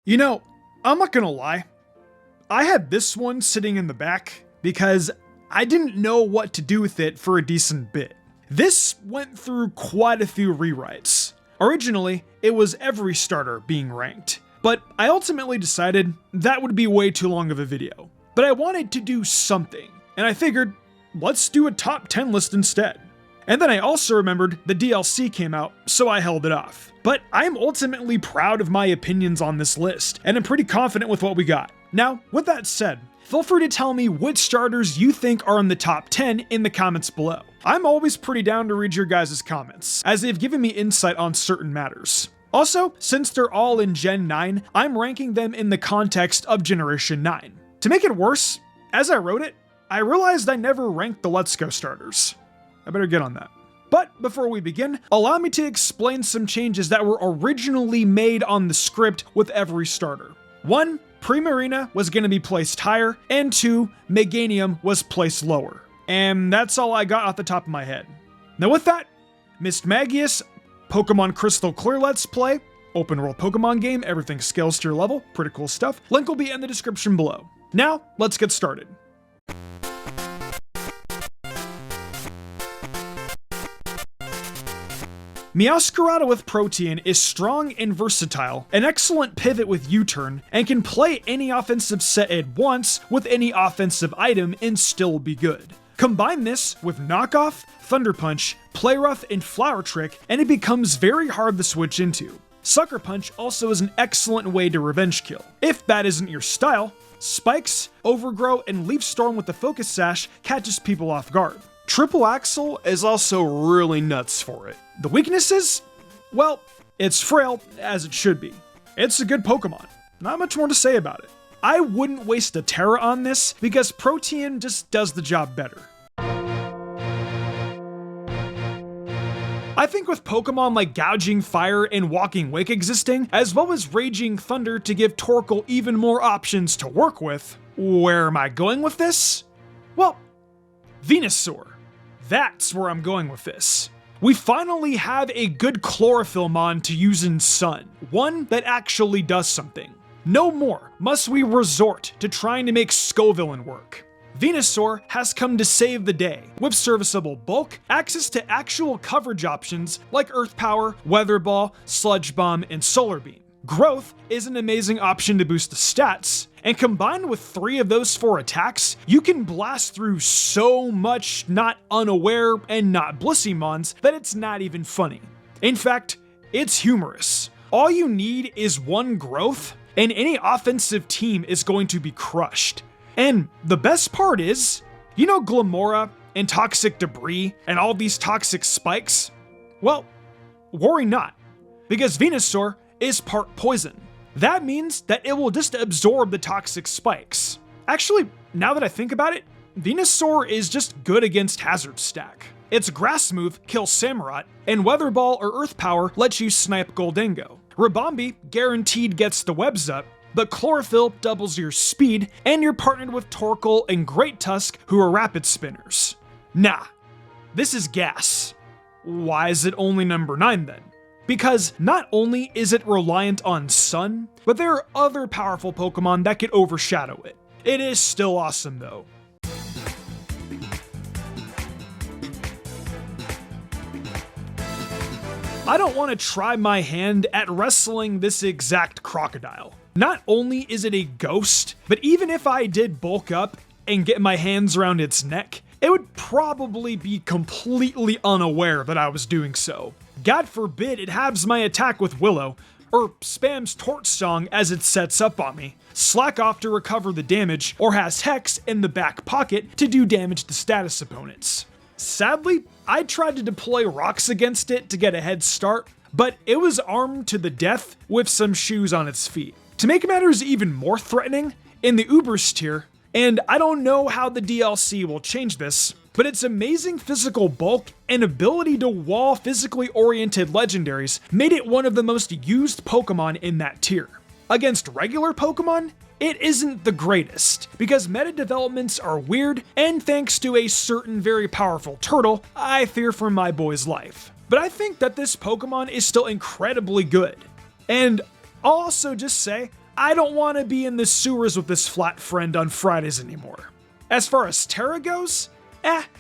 You know, I'm not gonna lie. I had this one sitting in the back because I didn't know what to do with it for a decent bit. This went through quite a few rewrites. Originally, it was every starter being ranked, but I ultimately decided that would be way too long of a video. But I wanted to do something, and I figured, let's do a top 10 list instead. And then I also remembered the DLC came out, so I held it off. But I'm ultimately proud of my opinions on this list, and I'm pretty confident with what we got. Now, with that said, feel free to tell me which starters you think are in the top 10 in the comments below. I'm always pretty down to read your guys' comments, as they've given me insight on certain matters. Also, since they're all in Gen 9, I'm ranking them in the context of Generation 9. To make it worse, as I wrote it, I realized I never ranked the Let's Go starters. I better get on that. But before we begin, allow me to explain some changes that were originally made on the script with every starter. 1. Primarina was going to be placed higher, and 2. Meganium was placed lower. And that's all I got off the top of my head. Now with that, Mismagius, Pokemon Crystal Clear Let's Play, open world Pokemon game, everything scales to your level, pretty cool stuff. Link will be in the description below. Now, let's get started. Meowscarada with Protean is strong and versatile, an excellent pivot with U-turn, and can play any offensive set it wants with any offensive item and still be good. Combine this with Knockoff, Thunder Punch, Play Rough, and Flower Trick, and it becomes very hard to switch into. Sucker Punch also is an excellent way to revenge kill. If that isn't your style, Spikes, Overgrow, and Leaf Storm with the Focus Sash catches people off guard. Triple Axle is also really nuts for it. The weaknesses? Well, it's frail, as it should be. It's a good Pokemon. Not much more to say about it. I wouldn't waste a Terra on this because Protean just does the job better. I think with Pokemon like Gouging Fire and Walking Wake existing, as well as Raging Thunder to give Torkoal even more options to work with, where am I going with this? Well, Venusaur. That's where I'm going with this. We finally have a good Chlorophyll mon to use in Sun, one that actually does something. No more must we resort to trying to make Scovillain work. Venusaur has come to save the day, with serviceable bulk, access to actual coverage options like Earth Power, Weather Ball, Sludge Bomb, and Solar Beam. Growth is an amazing option to boost the stats, and combined with 3 of those 4 attacks, you can blast through so much not unaware and not blissy mons that it's not even funny. In fact, it's humorous. All you need is 1 growth, and any offensive team is going to be crushed. And the best part is, you know Glamora and Toxic Debris and all these toxic spikes? Well, worry not, because Venusaur is part poison. That means that it will just absorb the toxic spikes. Actually, now that I think about it, Venusaur is just good against Hazard Stack. Its Grass move kills Samurott, and Weather Ball or Earth Power lets you snipe Goldengo. Ribombee guaranteed gets the webs up, but Chlorophyll doubles your speed, and you're partnered with Torkoal and Great Tusk, who are rapid spinners. Nah, this is gas. Why is it only number 9 then? Because not only is it reliant on Sun, but there are other powerful Pokemon that could overshadow it. It is still awesome though. I don't want to try my hand at wrestling this exact crocodile. Not only is it a ghost, but even if I did bulk up and get my hands around its neck, it would probably be completely unaware that I was doing so. God forbid it halves my attack with Willow, or spams Torch Song as it sets up on me, slack off to recover the damage, or has Hex in the back pocket to do damage to status opponents. Sadly, I tried to deploy rocks against it to get a head start, but it was armed to the death with some shoes on its feet. To make matters even more threatening, in the Ubers tier, and I don't know how the DLC will change this, but its amazing physical bulk and ability to wall physically oriented legendaries made it one of the most used Pokemon in that tier. Against regular Pokemon, it isn't the greatest, because meta developments are weird, and thanks to a certain very powerful turtle, I fear for my boy's life. But I think that this Pokemon is still incredibly good. And I'll also just say, I don't want to be in the sewers with this flat friend on Fridays anymore. As far as Terra goes,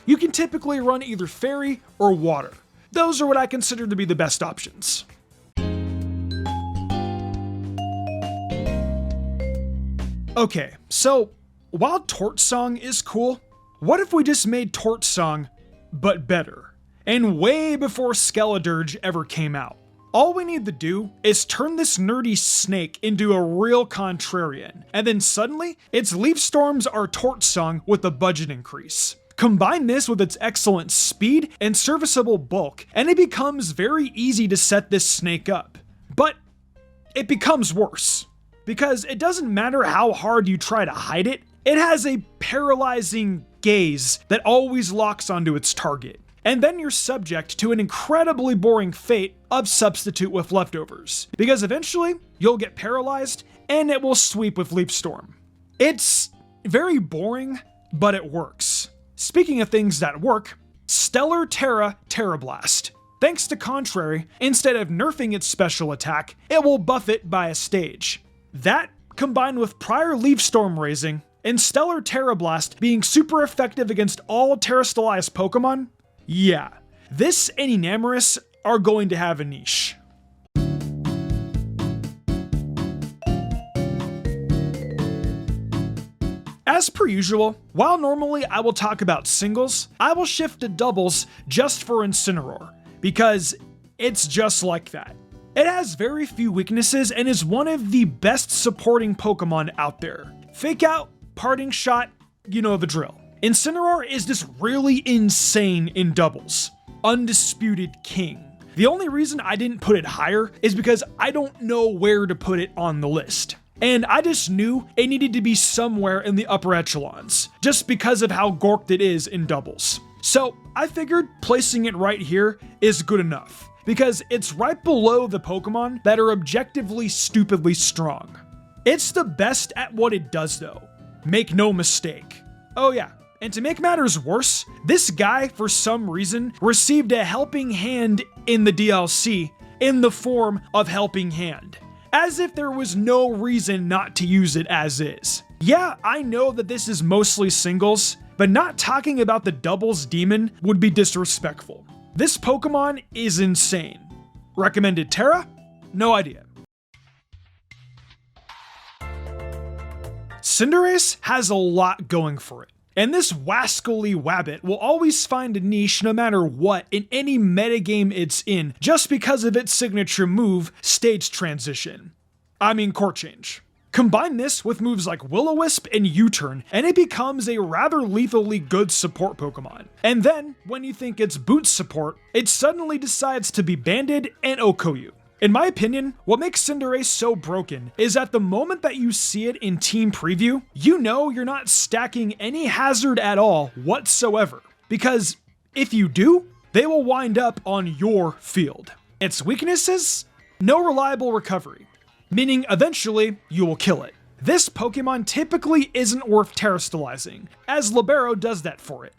you can typically run either Fairy or Water. Those are what I consider to be the best options. Okay, so while Torch Song is cool, what if we just made Torch Song but better? And way before Skeledirge ever came out. All we need to do is turn this nerdy snake into a real contrarian, and then suddenly, its Leaf Storms are Torch Song with a budget increase. Combine this with its excellent speed and serviceable bulk, and it becomes very easy to set this snake up. But it becomes worse, because it doesn't matter how hard you try to hide it, it has a paralyzing gaze that always locks onto its target. And then you're subject to an incredibly boring fate of Substitute with Leftovers, because eventually you'll get paralyzed and it will sweep with Leaf Storm. It's very boring, but it works. Speaking of things that work, Stellar Terra Blast. Thanks to Contrary, instead of nerfing its special attack, it will buff it by a stage. That, combined with prior Leaf Storm raising, and Stellar Terra Blast being super effective against all Terrastalias Pokemon, yeah, this and Enamorus are going to have a niche. As per usual, while normally I will talk about singles, I will shift to doubles just for Incineroar, because it's just like that. It has very few weaknesses and is one of the best supporting Pokemon out there. Fake Out, Parting Shot, you know the drill. Incineroar is just really insane in doubles. Undisputed king. The only reason I didn't put it higher is because I don't know where to put it on the list. And I just knew it needed to be somewhere in the upper echelons, just because of how gorked it is in doubles. So I figured placing it right here is good enough, because it's right below the Pokemon that are objectively stupidly strong. It's the best at what it does though. Make no mistake. Oh yeah, and to make matters worse, this guy, for some reason, received a helping hand in the DLC in the form of Helping Hand. As if there was no reason not to use it as is. Yeah, I know that this is mostly singles, but not talking about the doubles demon would be disrespectful. This Pokemon is insane. Recommended Terra? No idea. Cinderace has a lot going for it, and this wascally wabbit will always find a niche no matter what in any metagame it's in, just because of its signature move, Stage Transition. Court Change. Combine this with moves like Will-O-Wisp and U-Turn, and it becomes a rather lethally good support Pokemon. And then, when you think it's boot support, it suddenly decides to be Banded and Okoyu. In my opinion, what makes Cinderace so broken is at the moment that you see it in Team Preview, you know you're not stacking any hazard at all whatsoever. Because if you do, they will wind up on your field. Its weaknesses? No reliable recovery, meaning eventually you will kill it. This Pokemon typically isn't worth terastallizing, as Libero does that for it.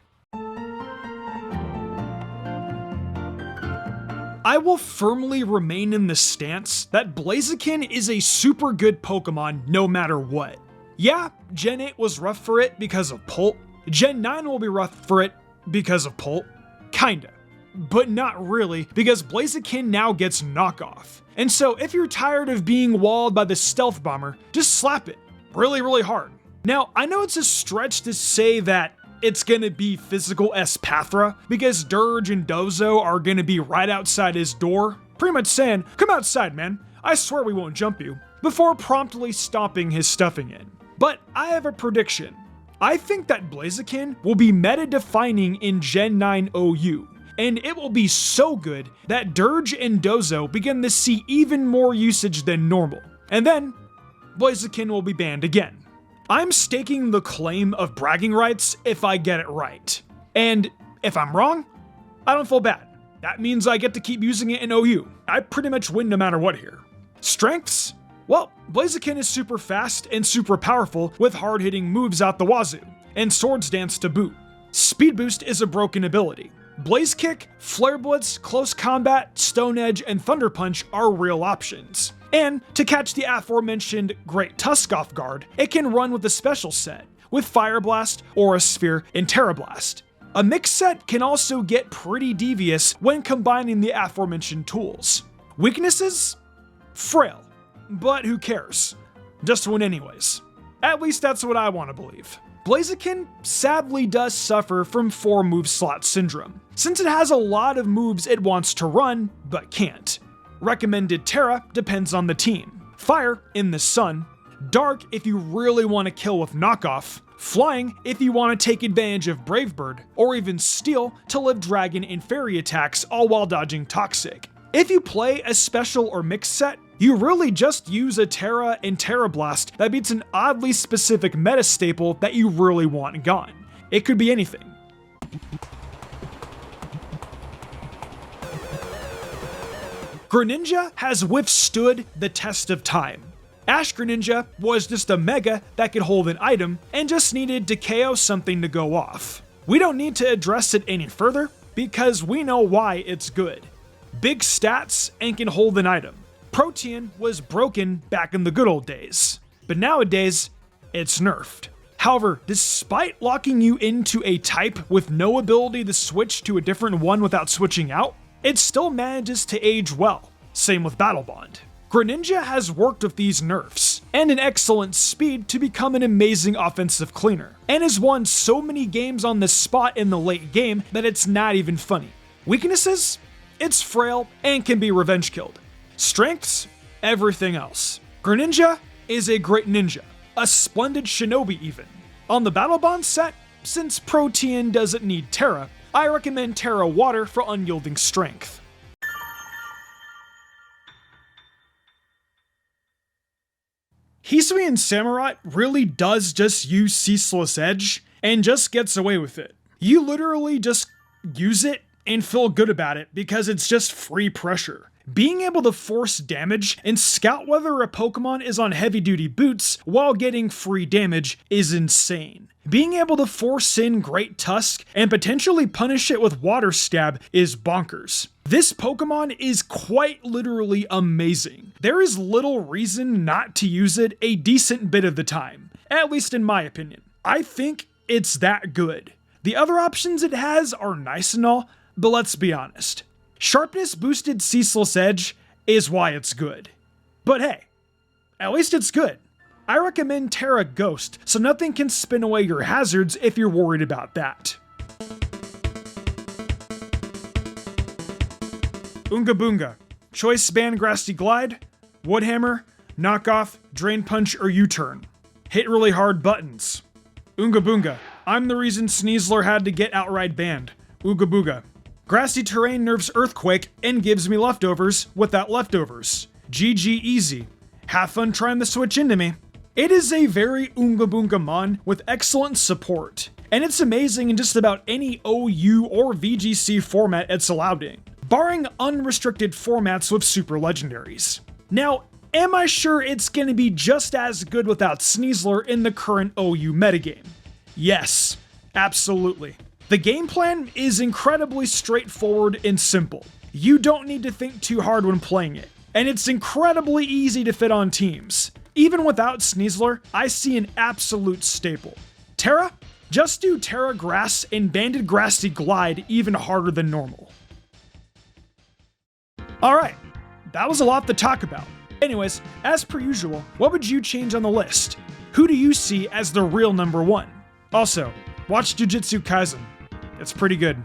I will firmly remain in the stance that Blaziken is a super good Pokemon no matter what. Yeah, Gen 8 was rough for it because of Pult. Gen 9 will be rough for it because of Pult. Kinda. But not really, because Blaziken now gets knockoff. And so if you're tired of being walled by the Stealth Bomber, just slap it. Really hard. Now, I know it's a stretch to say that it's gonna be physical Espathra, because Dirge and Dozo are gonna be right outside his door, pretty much saying, "Come outside, man, I swear we won't jump you," before promptly stomping his stuffing in. But I have a prediction. I think that Blaziken will be meta-defining in Gen 9 OU, and it will be so good that Dirge and Dozo begin to see even more usage than normal, and then Blaziken will be banned again. I'm staking the claim of bragging rights if I get it right. And if I'm wrong, I don't feel bad. That means I get to keep using it in OU. I pretty much win no matter what here. Strengths? Well, Blaziken is super fast and super powerful with hard-hitting moves out the wazoo, and Swords Dance to boot. Speed Boost is a broken ability. Blaze Kick, Flare Blitz, Close Combat, Stone Edge, and Thunder Punch are real options. And to catch the aforementioned Great Tusk off guard, it can run with a special set, with Fire Blast, Aura Sphere, and Terra Blast. A mixed set can also get pretty devious when combining the aforementioned tools. Weaknesses? Frail. But who cares? Just win anyways. At least that's what I want to believe. Blaziken sadly does suffer from 4 move slot syndrome, since it has a lot of moves it wants to run, but can't. Recommended Terra depends on the team. Fire in the sun, Dark if you really want to kill with knockoff, Flying if you want to take advantage of Brave Bird, or even Steel to live dragon and fairy attacks all while dodging Toxic. If you play a special or mixed set, you really just use a Terra and Terra Blast that beats an oddly specific meta staple that you really want gone. It could be anything. Greninja has withstood the test of time. Ash Greninja was just a mega that could hold an item and just needed to KO something to go off. We don't need to address it any further because we know why it's good. Big stats and can hold an item. Protean was broken back in the good old days, but nowadays it's nerfed. However, despite locking you into a type with no ability to switch to a different one without switching out, it still manages to age well. Same with Battle Bond. Greninja has worked with these nerfs, and an excellent speed to become an amazing offensive cleaner, and has won so many games on the spot in the late game that it's not even funny. Weaknesses? It's frail and can be revenge killed. Strengths? Everything else. Greninja is a great ninja, a splendid shinobi even. On the Battle Bond set, since Protean doesn't need Terra, I recommend Terra Water for unyielding strength. Hisui and Samurott really does just use Ceaseless Edge and just gets away with it. You literally just use it and feel good about it because it's just free pressure. Being able to force damage and scout whether a Pokemon is on heavy duty boots while getting free damage is insane. Being able to force in Great Tusk and potentially punish it with Water Stab is bonkers. This Pokemon is quite literally amazing. There is little reason not to use it a decent bit of the time, at least in my opinion. I think it's that good. The other options it has are nice and all, but let's be honest. Sharpness boosted Ceaseless Edge is why it's good. But hey, at least it's good. I recommend Terra Ghost so nothing can spin away your hazards if you're worried about that. Oonga Boonga. Choice Span Grassy Glide, Woodhammer, Knockoff, Drain Punch, or U-Turn. Hit really hard buttons. Oonga Boonga. I'm the reason Sneasler had to get outright banned. Ooga Booga. Grassy terrain nerfs Earthquake and gives me leftovers without leftovers. GG easy. Have fun trying to switch into me. It is a very Oonga Boonga mon with excellent support, and it's amazing in just about any OU or VGC format it's allowed in, barring unrestricted formats with super legendaries. Now, am I sure it's gonna be just as good without Sneasler in the current OU metagame? Yes, absolutely. The game plan is incredibly straightforward and simple. You don't need to think too hard when playing it, and it's incredibly easy to fit on teams. Even without Sneasler, I see an absolute staple. Terra? Just do Terra Grass and Banded Grassy Glide even harder than normal. Alright, that was a lot to talk about. Anyways, as per usual, what would you change on the list? Who do you see as the real number one? Also, watch Jujutsu Kaisen. It's pretty good.